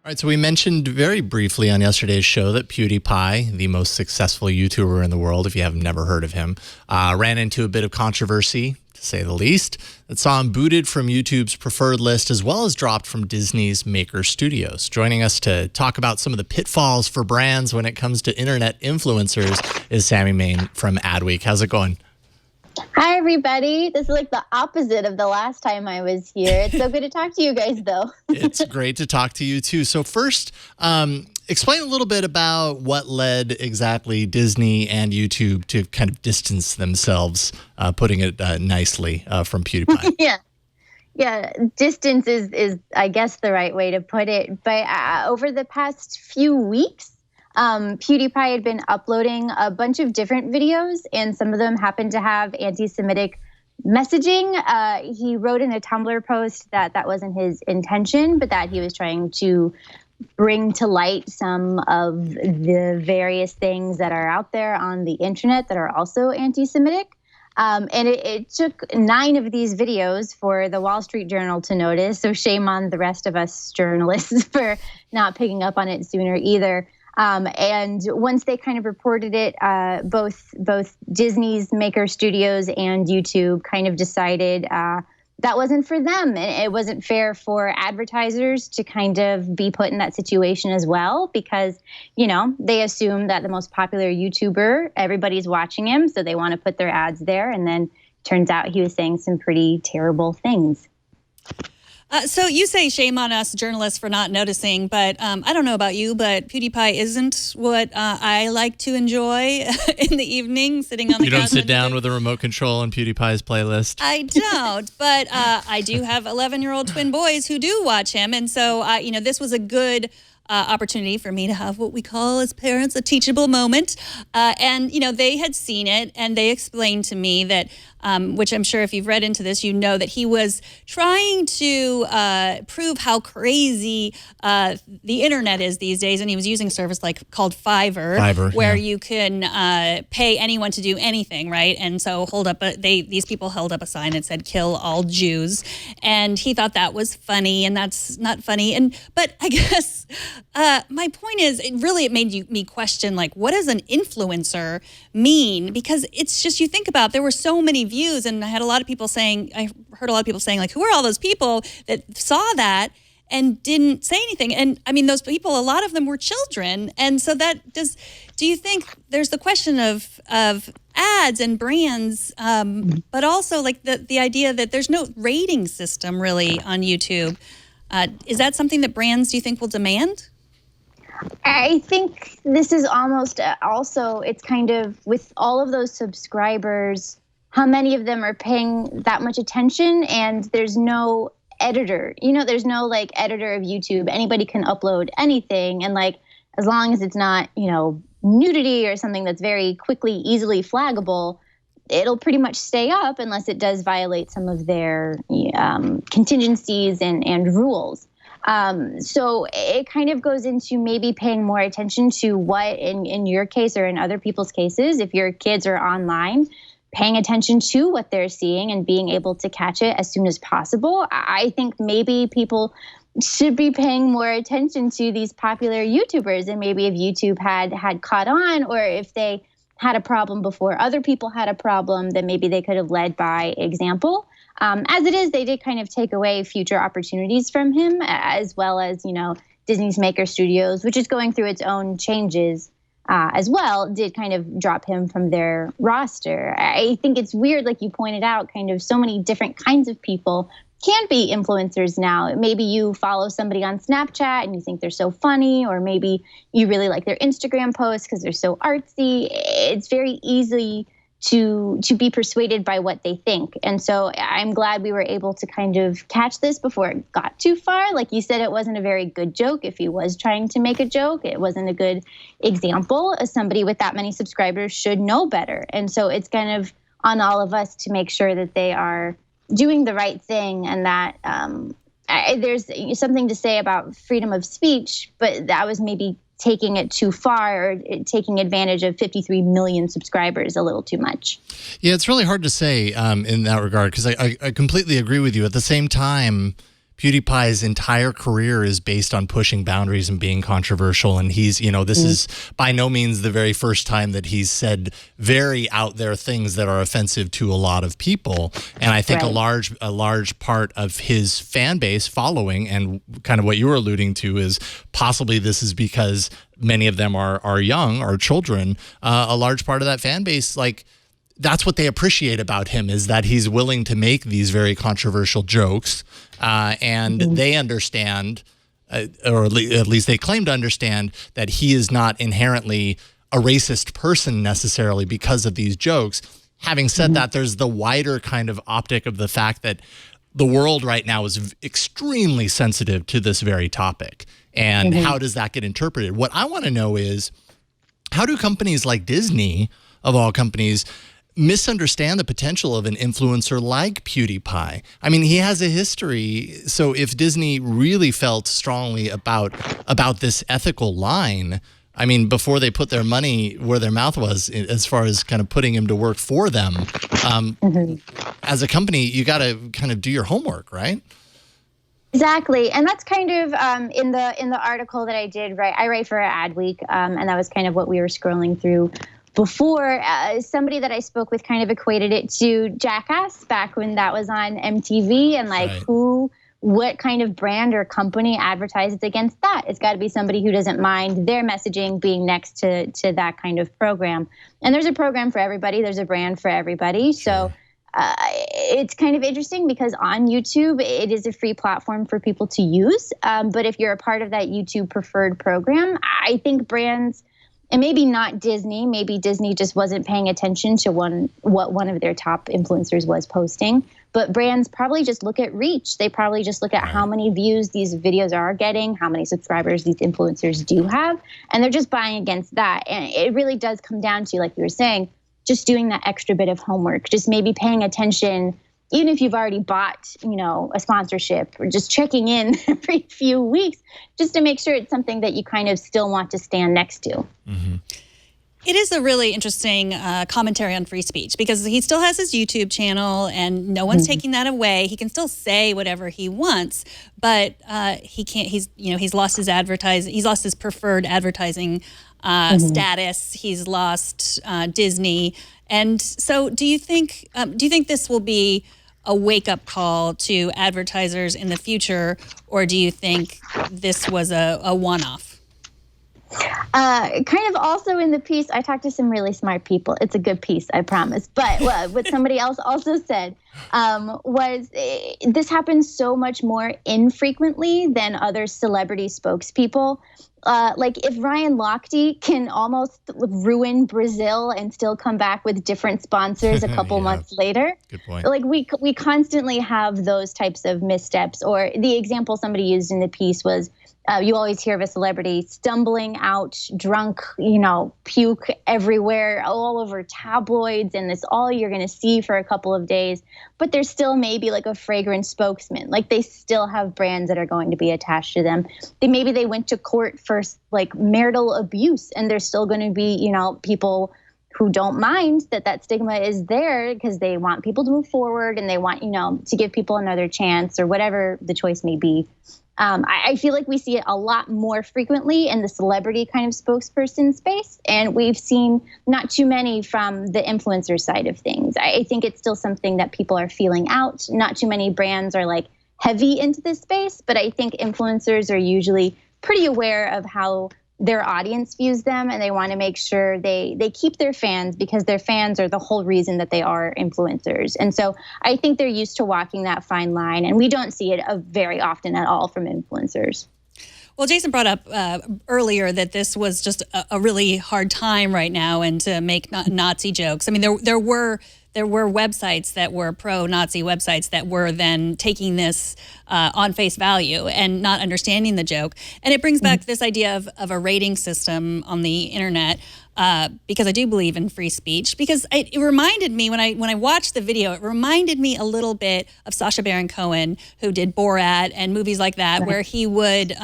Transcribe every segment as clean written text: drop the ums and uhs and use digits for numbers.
All right, so we mentioned very briefly on yesterday's show that PewDiePie, the most successful YouTuber in the world, if you have never heard of him, ran into a bit of controversy, to say the least, that saw him booted from YouTube's preferred list as well as dropped from Disney's Maker Studios. Joining us to talk about some of the pitfalls for brands when it comes to internet influencers is Sami Main from Adweek. How's it going? Hi, everybody. This is like the opposite of the last time I was here. It's so good to talk to you guys, though. It's great to talk to you, too. So first, explain a little bit about what led exactly Disney and YouTube to kind of distance themselves, putting it nicely, from PewDiePie. Yeah. Distance is, I guess, the right way to put it. But over the past few weeks, PewDiePie had been uploading a bunch of different videos, and some of them happened to have anti-Semitic messaging. He wrote in a Tumblr post that that wasn't his intention, but that he was trying to bring to light some of the various things that are out there on the internet that are also anti-Semitic. And it took 9 of these videos for the Wall Street Journal to notice, so shame on the rest of us journalists for not picking up on it sooner either. And once they kind of reported it, both Disney's Maker Studios and YouTube kind of decided that wasn't for them. And it wasn't fair for advertisers to kind of be put in that situation as well, because, you know, they assume that the most popular YouTuber, everybody's watching him, so they want to put their ads there. And then turns out he was saying some pretty terrible things. So you say shame on us journalists for not noticing, but I don't know about you, but PewDiePie isn't what I like to enjoy in the evening, sitting on the couch. You don't sit down with a remote control on PewDiePie's playlist? I don't, but I do have 11-year-old twin boys who do watch him, and so this was a good opportunity for me to have what we call as parents a teachable moment. And, they had seen it and they explained to me that, which I'm sure if you've read into this, you know that he was trying to prove how crazy the internet is these days. And he was using a service called Fiverr where you can pay anyone to do anything, right? And so these people held up a sign that said, "Kill all Jews." And he thought that was funny, and that's not funny. But I guess my point is, it made me question, what does an influencer mean? Because it's just, you think about, there were so many views, and I heard a lot of people saying, who are all those people that saw that and didn't say anything? And I mean, those people, a lot of them were children. And so do you think there's the question of ads and brands, but also the idea that there's no rating system really on YouTube? Is that something that brands, do you think, will demand? I think this is almost also, it's kind of with all of those subscribers, how many of them are paying that much attention, and there's no editor. There's no editor of YouTube. Anybody can upload anything, and as long as it's not, nudity or something that's very quickly, easily flaggable, it'll pretty much stay up unless it does violate some of their contingencies and rules. So it kind of goes into maybe paying more attention to what, in your case or in other people's cases, if your kids are online, paying attention to what they're seeing and being able to catch it as soon as possible. I think maybe people should be paying more attention to these popular YouTubers, and maybe if YouTube had caught on, or if they had a problem before other people had a problem, then maybe they could have led by example. As it is, they did kind of take away future opportunities from him, as well as, Disney's Maker Studios, which is going through its own changes as well, did kind of drop him from their roster. I think it's weird, like you pointed out, kind of so many different kinds of people can be influencers now. Maybe you follow somebody on Snapchat and you think they're so funny, or maybe you really like their Instagram posts because they're so artsy. It's very easy to be persuaded by what they think. And so I'm glad we were able to kind of catch this before it got too far. Like you said, it wasn't a very good joke. If he was trying to make a joke, it wasn't a good example. As somebody with that many subscribers should know better. And so it's kind of on all of us to make sure that they are doing the right thing, and that there's something to say about freedom of speech, but that was maybe taking it too far, or taking advantage of 53 million subscribers a little too much. Yeah, it's really hard to say in that regard, because I completely agree with you. At the same time, PewDiePie's entire career is based on pushing boundaries and being controversial. And he's, this is by no means the very first time that he's said very out there things that are offensive to a lot of people. And I think a large part of his fan base following, and kind of what you were alluding to, is possibly this is because many of them are young, are children. A large part of that fan base, that's what they appreciate about him, is that he's willing to make these very controversial jokes, and they understand, or at least they claim to understand, that he is not inherently a racist person necessarily because of these jokes. Having said that, there's the wider kind of optic of the fact that the world right now is extremely sensitive to this very topic. And how does that get interpreted? What I want to know is, how do companies like Disney, of all companies, misunderstand the potential of an influencer like PewDiePie? I mean, he has a history. So if Disney really felt strongly about this ethical line, I mean, before they put their money where their mouth was, as far as kind of putting him to work for them, as a company, you got to kind of do your homework, right? Exactly, and that's kind of in the article that I did write. I write for Adweek, and that was kind of what we were scrolling through before. Somebody that I spoke with kind of equated it to Jackass back when that was on MTV, and what kind of brand or company advertises against that? It's got to be somebody who doesn't mind their messaging being next to that kind of program. And there's a program for everybody. There's a brand for everybody. So it's kind of interesting because on YouTube, it is a free platform for people to use. But if you're a part of that YouTube preferred program, I think brands, and maybe not Disney, maybe Disney just wasn't paying attention to what one of their top influencers was posting. But brands probably just look at reach. They probably just look at how many views these videos are getting, how many subscribers these influencers do have, and they're just buying against that. And it really does come down to, like you were saying, just doing that extra bit of homework, just maybe paying attention, even if you've already bought, a sponsorship, or just checking in every few weeks just to make sure it's something that you kind of still want to stand next to. It is a really interesting commentary on free speech, because he still has his YouTube channel and no one's taking that away. He can still say whatever he wants, but he can't. He's lost his advertising. He's lost his preferred advertising status. He's lost Disney, and so do you think this will be a wake-up call to advertisers in the future, or do you think this was a one-off? Kind of also in the piece, I talked to some really smart people. It's a good piece, I promise. But what somebody else also said was this happens so much more infrequently than other celebrity spokespeople. If Ryan Lochte can almost ruin Brazil and still come back with different sponsors a couple months later. Good point. We constantly have those types of missteps. Or the example somebody used in the piece was, you always hear of a celebrity stumbling out drunk, puke everywhere, all over tabloids, and that's all you're going to see for a couple of days. But there's still maybe a fragrant spokesman. They still have brands that are going to be attached to them. Maybe they went to court for marital abuse, and there's still going to be, people who don't mind that stigma is there because they want people to move forward and they want, to give people another chance or whatever the choice may be. I feel like we see it a lot more frequently in the celebrity kind of spokesperson space, and we've seen not too many from the influencer side of things. I think it's still something that people are feeling out. Not too many brands are heavy into this space, but I think influencers are usually pretty aware of how their audience views them, and they want to make sure they keep their fans, because their fans are the whole reason that they are influencers. And so I think they're used to walking that fine line, and we don't see it very often at all from influencers. Well, Jason brought up earlier that this was just a really hard time right now, and to make Nazi jokes. I mean, there were websites that were pro-Nazi websites that were then taking this on face value and not understanding the joke. And it brings back this idea of a rating system on the internet, because I do believe in free speech. Because it reminded me, when I watched the video, it reminded me a little bit of Sacha Baron Cohen, who did Borat and movies like that, where he would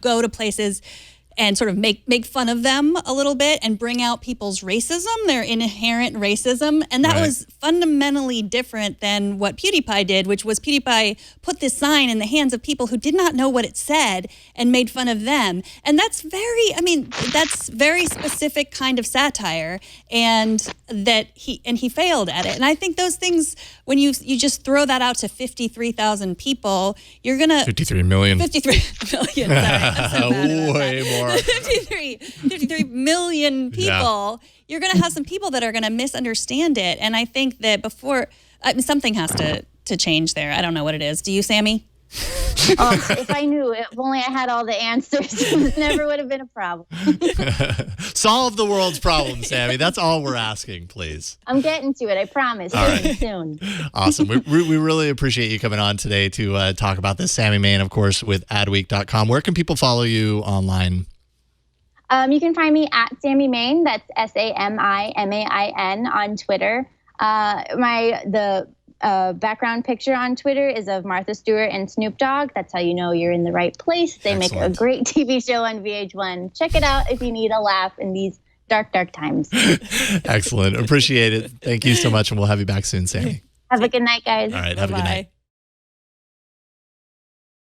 go to places and sort of make fun of them a little bit and bring out people's racism, their inherent racism. And that was fundamentally different than what PewDiePie did, which was PewDiePie put this sign in the hands of people who did not know what it said and made fun of them. And that's very specific kind of satire, and that he failed at it. And I think those things, when you just throw that out to 53,000 people, you're going to... 53 million. 53 million, sorry. I'm so bad about Way that. more. 53 million people, you're going to have some people that are going to misunderstand it. And I think that something has to change there. I don't know what it is. Do you, Sami? If I knew, if only I had all the answers, it never would have been a problem. Solve the world's problems, Sami. That's all we're asking, please. I'm getting to it, I promise. Soon. Awesome. We really appreciate you coming on today to talk about this. Sami Main, of course, with Adweek.com. Where can people follow you online? You can find me at Sami Main. That's SAMIMAIN on Twitter. The background picture on Twitter is of Martha Stewart and Snoop Dogg. That's how you know you're in the right place. They make a great TV show on VH1. Check it out if you need a laugh in these dark, dark times. Excellent. Appreciate it. Thank you so much, and we'll have you back soon, Sami. Have a good night, guys. All right. Have a good night.